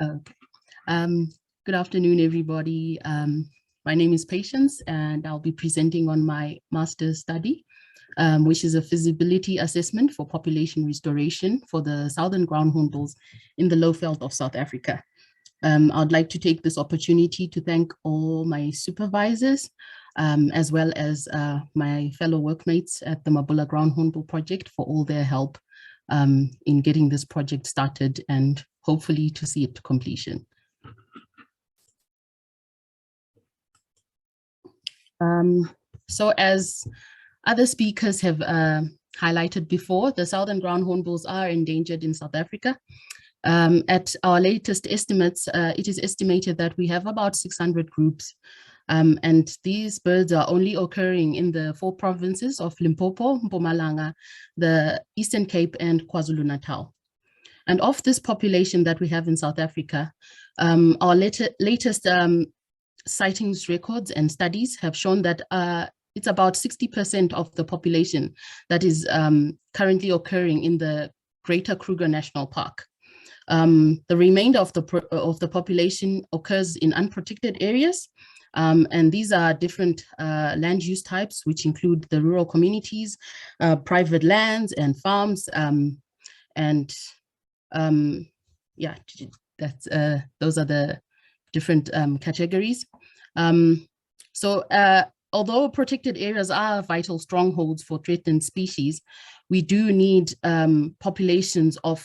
Okay. Good afternoon, everybody. My name is Patience, and I'll be presenting on my master's study, which is a feasibility assessment for population restoration for the Southern Ground-hornbills in the Lowveld of South Africa. I'd like to take this opportunity to thank all my supervisors, as well as my fellow workmates at the Mabula Ground-hornbill project for all their help in getting this project started and hopefully to see it to completion. So as other speakers have highlighted before, the Southern Ground-hornbills are endangered in South Africa. At our latest estimates, it is estimated that we have about 600 groups, and these birds are only occurring in the 4 provinces of Limpopo, Mpumalanga, the Eastern Cape, and KwaZulu-Natal. And of this population that we have in South Africa, our latest sightings records and studies have shown that it's about 60% of the population that is currently occurring in the Greater Kruger National Park. The remainder of the population occurs in unprotected areas, and these are different land use types, which include the rural communities, private lands and farms, yeah, that's those are the different categories. Although protected areas are vital strongholds for threatened species, we do need populations of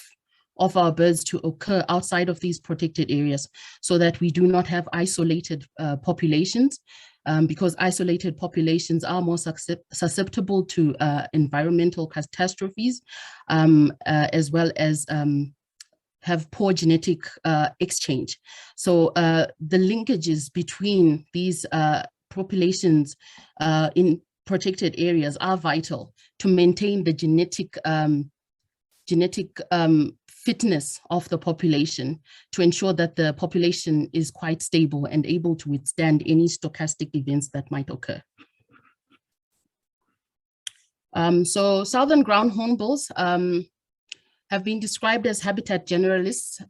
our birds to occur outside of these protected areas so that we do not have isolated populations, because isolated populations are more susceptible to environmental catastrophes, as well as have poor genetic exchange. So the linkages between these populations in protected areas are vital to maintain the genetic fitness of the population, to ensure that the population is quite stable and able to withstand any stochastic events that might occur. So Southern Ground-hornbills have been described as habitat generalists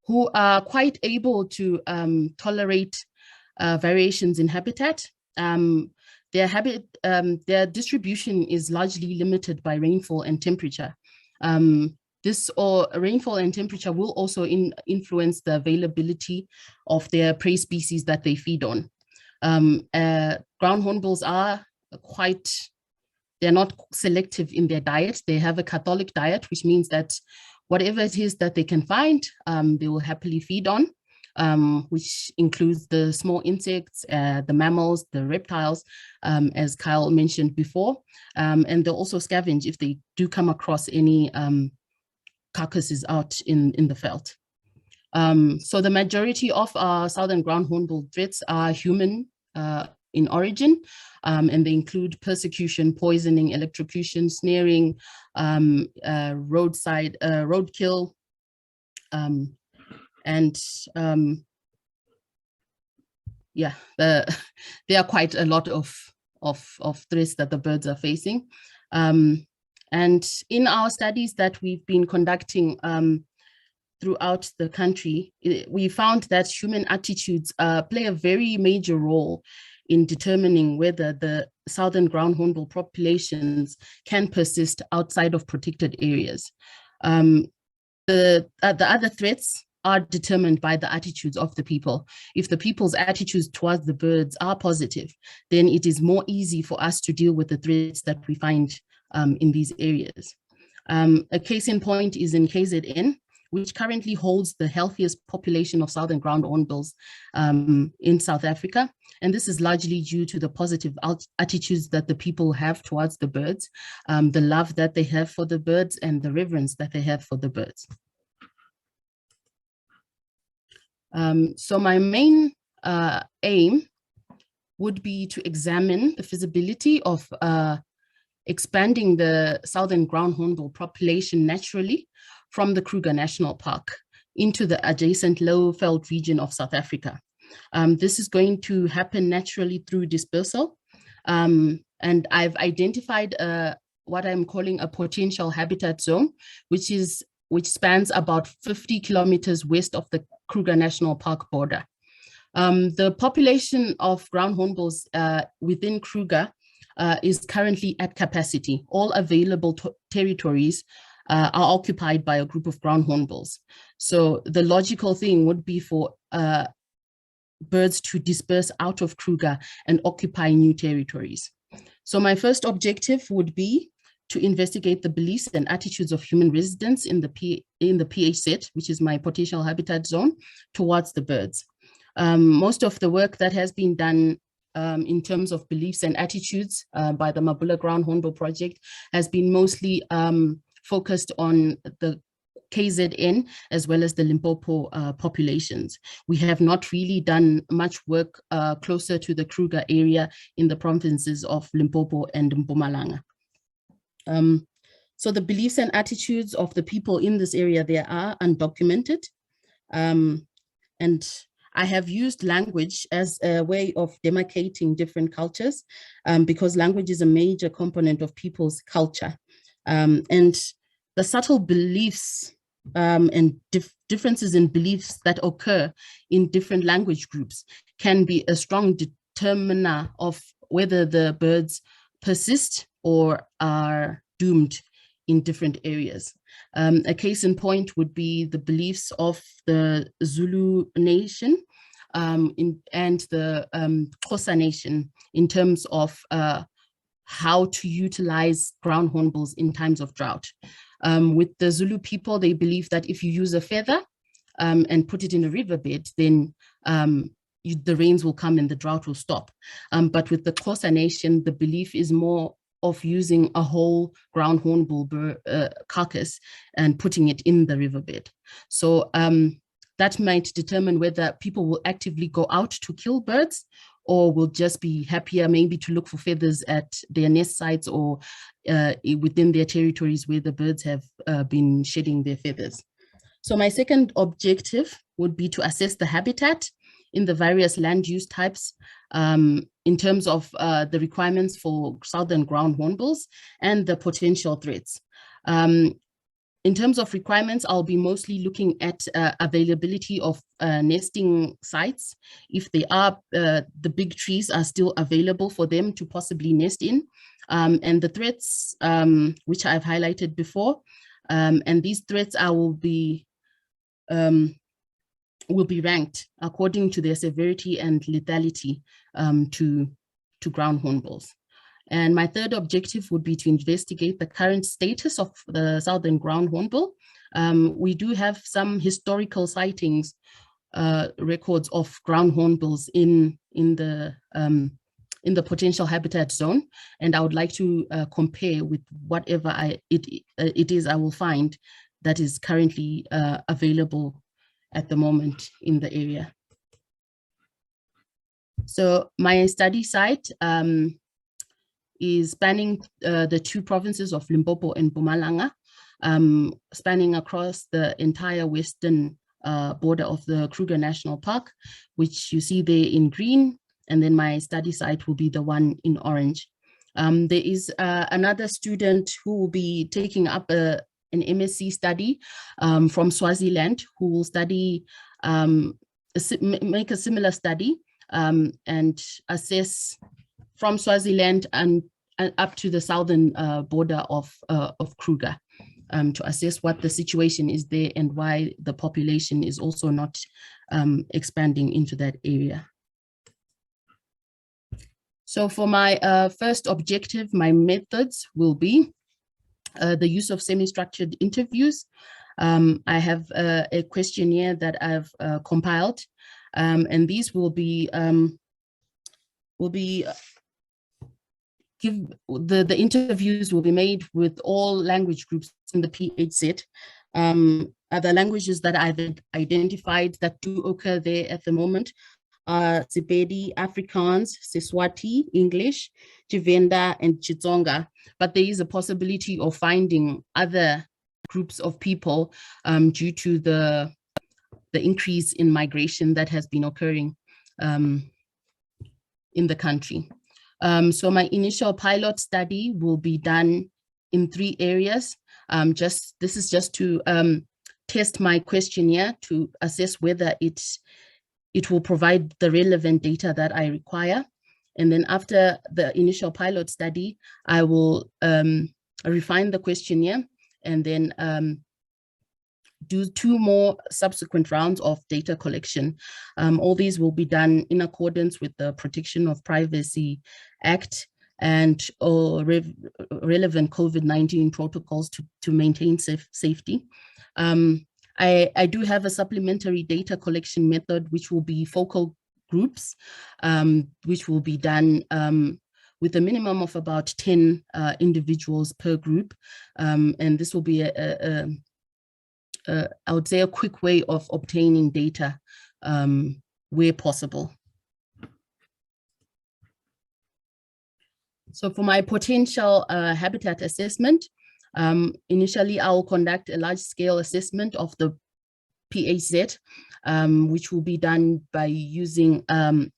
who are quite able to tolerate variations in habitat. Their distribution is largely limited by rainfall and temperature. Rainfall and temperature will also influence the availability of their prey species that they feed on. Ground-hornbills are they're not selective in their diet. They have a catholic diet, which means that whatever it is that they can find, they will happily feed on, which includes the small insects, the mammals, the reptiles, as Kyle mentioned before. And they'll also scavenge if they do come across any carcasses out in the veld. So the majority of our Southern Ground-hornbill threats are human in origin, and they include persecution, poisoning, electrocution, snaring, roadkill, yeah, there are quite a lot of threats that the birds are facing. And in our studies that we've been conducting throughout the country, we found that human attitudes play a very major role in determining whether the Southern Ground-hornbill populations can persist outside of protected areas. The other threats are determined by the attitudes of the people. If the people's attitudes towards the birds are positive, then it is more easy for us to deal with the threats that we find in these areas. A case in point is in KZN, which currently holds the healthiest population of Southern Ground-hornbills in South Africa. And this is largely due to the positive attitudes that the people have towards the birds, the love that they have for the birds, and the reverence that they have for the birds. So my main aim would be to examine the feasibility of expanding the Southern Ground-hornbill population naturally from the Kruger National Park into the adjacent Lowveld region of South Africa. This is going to happen naturally through dispersal. And I've identified what I'm calling a potential habitat zone, which is which spans about 50 kilometers west of the Kruger National Park border. The population of ground hornbills within Kruger is currently at capacity. All available territories are occupied by a group of ground hornbills. So the logical thing would be for birds to disperse out of Kruger and occupy new territories. So my first objective would be to investigate the beliefs and attitudes of human residents in the PHZ, which is my potential habitat zone, towards the birds. Most of the work that has been done in terms of beliefs and attitudes by the Mabula Ground Hornbill Project has been mostly focused on the KZN as well as the Limpopo populations. We have not really done much work closer to the Kruger area in the provinces of Limpopo and Mpumalanga. So the beliefs and attitudes of the people in this area, they are undocumented. And I have used language as a way of demarcating different cultures because language is a major component of people's culture. And the subtle beliefs and differences in beliefs that occur in different language groups can be a strong determiner of whether the birds persist or are doomed in different areas. A case in point would be the beliefs of the Zulu nation and the Xhosa nation in terms of how to utilize ground hornbills in times of drought. With the Zulu people, they believe that if you use a feather and put it in a riverbed, then the rains will come and the drought will stop. But with the Xhosa nation, the belief is more of using a whole ground hornbill carcass and putting it in the riverbed. So that might determine whether people will actively go out to kill birds or will just be happier maybe to look for feathers at their nest sites or within their territories where the birds have been shedding their feathers. So my second objective would be to assess the habitat in the various land use types in terms of the requirements for southern ground hornbills and the potential threats. In terms of requirements, I'll be mostly looking at availability of nesting sites. If they are, the big trees are still available for them to possibly nest in. And the threats, which I've highlighted before, and these threats will be ranked according to their severity and lethality to ground hornbills. And my third objective would be to investigate the current status of the southern ground hornbill. We do have some historical sightings, records of ground hornbills in the potential habitat zone, and I would like to compare with whatever it is I will find that is currently available at the moment in the area. So my study site is spanning the two provinces of Limpopo and Mpumalanga, spanning across the entire western border of the Kruger National Park, which you see there in green, and then my study site will be the one in orange. There is another student who will be taking up an MSc study from Swaziland, who will study, make a similar study and assess from Swaziland and up to the southern border of Kruger to assess what the situation is there and why the population is also not expanding into that area. So for my first objective, my methods will be the use of semi-structured interviews. I have a questionnaire that I've compiled, and these will be the interviews will be made with all language groups in the PHZ. Other languages that I've identified that do occur there at the moment are Sepedi, Afrikaans, Seswati, English, Tshivenda, and Xitsonga. But there is a possibility of finding other groups of people due to the increase in migration that has been occurring in the country. So my initial pilot study will be done in 3 areas. This is just to test my questionnaire to assess whether it will provide the relevant data that I require. And then after the initial pilot study, I will refine the questionnaire and then do 2 more subsequent rounds of data collection. All these will be done in accordance with the Protection of Privacy Act and relevant COVID-19 protocols to maintain safety. I do have a supplementary data collection method, which will be focal groups, which will be done with a minimum of about 10 individuals per group. And this will be I would say a quick way of obtaining data where possible. So for my potential habitat assessment, initially I will conduct a large-scale assessment of the PAZ, which will be done by using an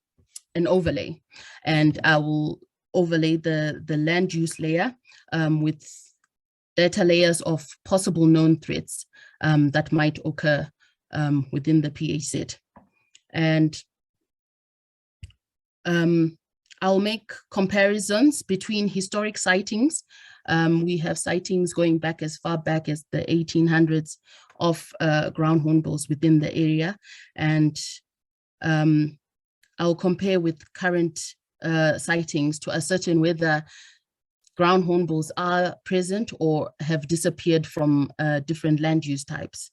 overlay. And I will overlay the land use layer with data layers of possible known threats that might occur within the PAZ. And I'll make comparisons between historic sightings. We have sightings going back as far back as the 1800s of ground hornbills within the area. And I'll compare with current sightings to ascertain whether ground hornbills are present or have disappeared from different land use types.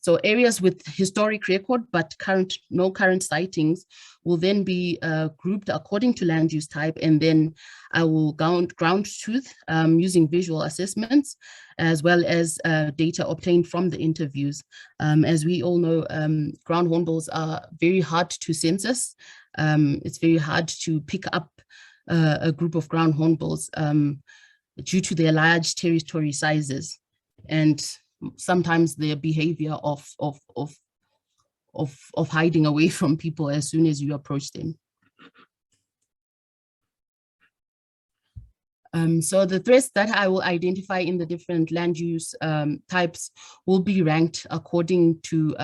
So areas with historic record but no current sightings will then be grouped according to land use type, and then I will ground truth using visual assessments as well as data obtained from the interviews. As we all know, ground hornbills are very hard to census. It's very hard to pick up a group of ground hornbills due to their large territory sizes and sometimes their behavior of hiding away from people as soon as you approach them. So the threats that I will identify in the different land use types will be ranked according to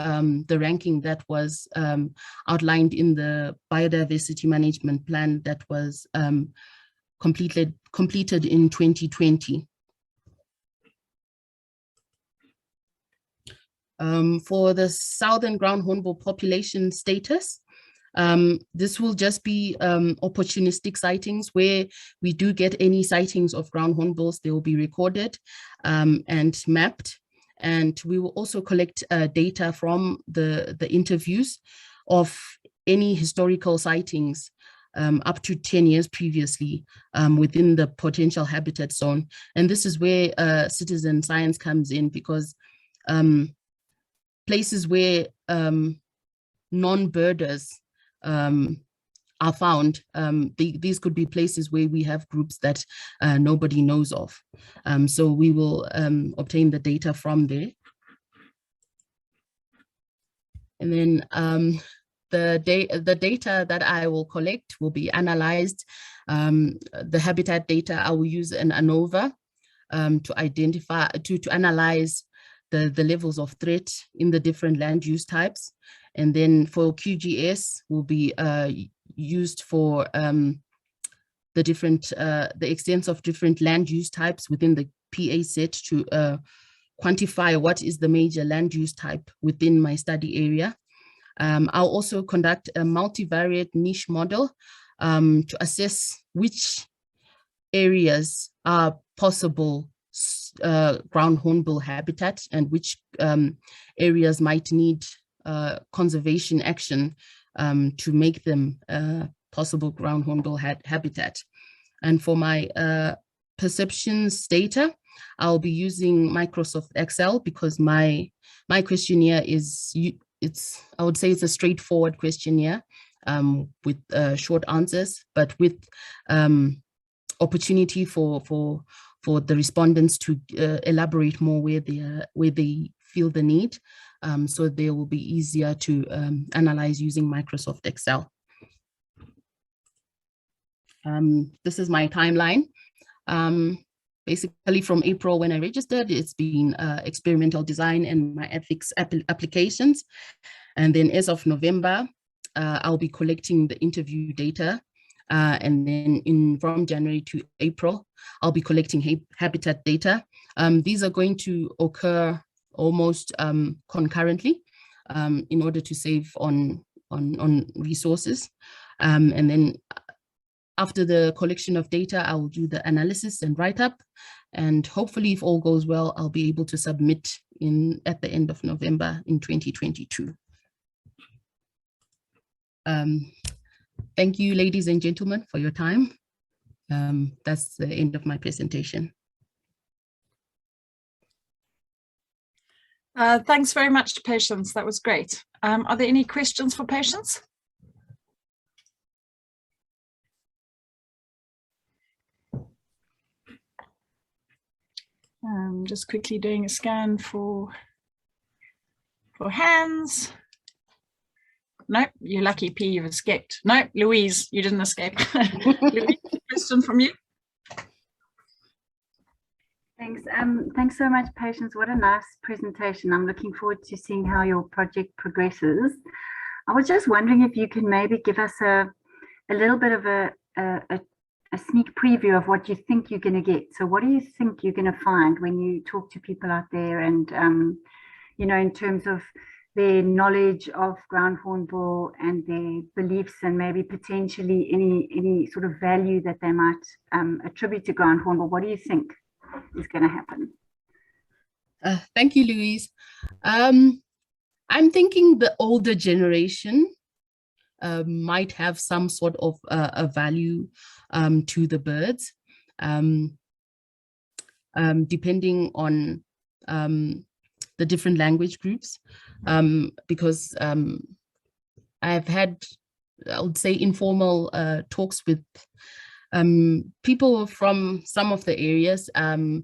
the ranking that was outlined in the biodiversity management plan that was completed in 2020. For the Southern Ground-hornbill population status, this will just be opportunistic sightings. Where we do get any sightings of ground hornbills, they will be recorded and mapped. And we will also collect data from the interviews of any historical sightings up to 10 years previously within the potential habitat zone. And this is where citizen science comes in, because places where non-birders are found, these could be places where we have groups that nobody knows of. So we will obtain the data from there. And then the data that I will collect will be analyzed. The habitat data, I will use an ANOVA to identify, to analyze the levels of threat in the different land use types. And then for QGS will be used for the extent of different land use types within the PA set to quantify what is the major land use type within my study area. I'll also conduct a multivariate niche model to assess which areas are possible ground hornbill habitat and which areas might need conservation action to make them possible ground hornbill habitat. And for my perceptions data, I'll be using Microsoft Excel because my questionnaire is, I would say it's a straightforward questionnaire with short answers, but with opportunity for the respondents to elaborate more where they feel the need. So they will be easier to analyze using Microsoft Excel. This is my timeline. basically from April when I registered, it's been experimental design and my ethics applications. And then as of November, I'll be collecting the interview data. And then from January to April, I'll be collecting habitat data. These are going to occur almost concurrently in order to save on resources. And then after the collection of data, I will do the analysis and write-up. And hopefully, if all goes well, I'll be able to submit at the end of November in 2022. Thank you, ladies and gentlemen, for your time. That's the end of my presentation. Thanks very much, Patience. That was great. Are there any questions for Patience? Just quickly doing a scan for hands. Nope, you're lucky, P, you've escaped. Nope, Louise, you didn't escape. Louise, question from you? Thanks. Thanks so much, Patience. What a nice presentation. I'm looking forward to seeing how your project progresses. I was just wondering if you can maybe give us a little bit of a sneak preview of what you think you're going to get. So what do you think you're going to find when you talk to people out there, and you know, in terms of their knowledge of ground hornbill and their beliefs, and maybe potentially any sort of value that they might attribute to ground hornbill? What do you think is going to happen? Thank you, Louise. I'm thinking the older generation might have some sort of a value to the birds, depending on the different language groups, because I've had, I would say, informal talks with people from some of the areas, and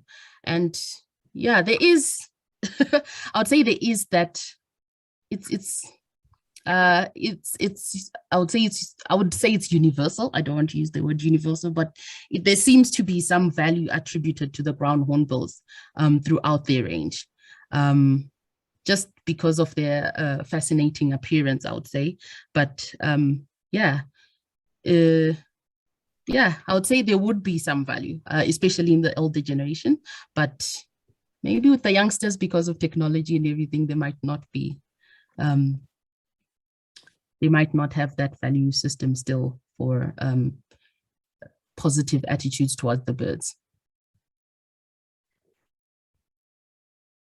yeah, there is I would say there is that I would say it's universal. I don't want to use the word universal, but there seems to be some value attributed to the ground hornbills throughout their range, just because of their fascinating appearance, I would say. But yeah, I would say there would be some value, especially in the older generation. But maybe with the youngsters, because of technology and everything, they might not be. They might not have that value system still for positive attitudes towards the birds.